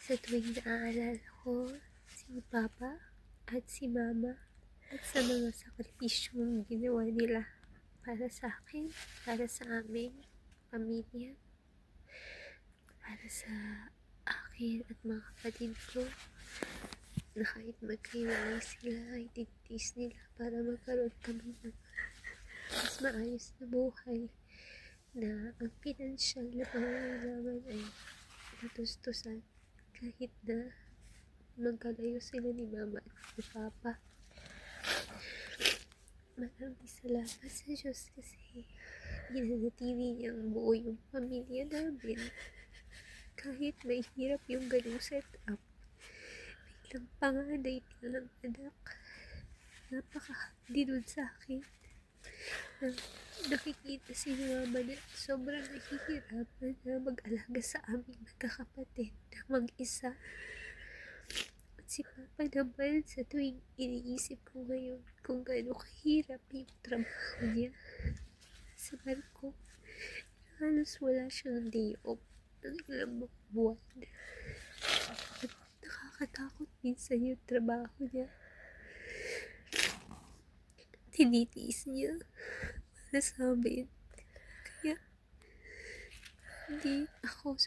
Sa tuwing naaalala ko si Papa at si Mama at sa mga sakripisyong ginawa nila para sa akin, para sa aming pamilya, para sa akin at mga kapatid ko, na kahit magkahiwalay sila ay tinitiis nila para magkaroon kami ng mas maayos na buhay, na ang pinansyal na pangangailangan ay natustusan kahit na magkalayo sila ni Mama at ni Papa. Maraming salamat sa Diyos kasi ginanatili niyang buo yung pamilya namin. Kahit may hirap yung ganung setup, biglang panganay nilang anak, napakahandi nun sa akin. Nakikita si Mama na sobrang nahihirapan na mag-alaga sa aming magkakapatid na mag-isa. At si Papa naman, sa tuwing iniisip ko ngayon kung gaano kahirap yung trabaho niya sa barko, halos wala siyang day off ng ilang mga buwan. At nakakatakot minsan yung trabaho niya. Tinitiis niya para sa amin. Kaya hindi ako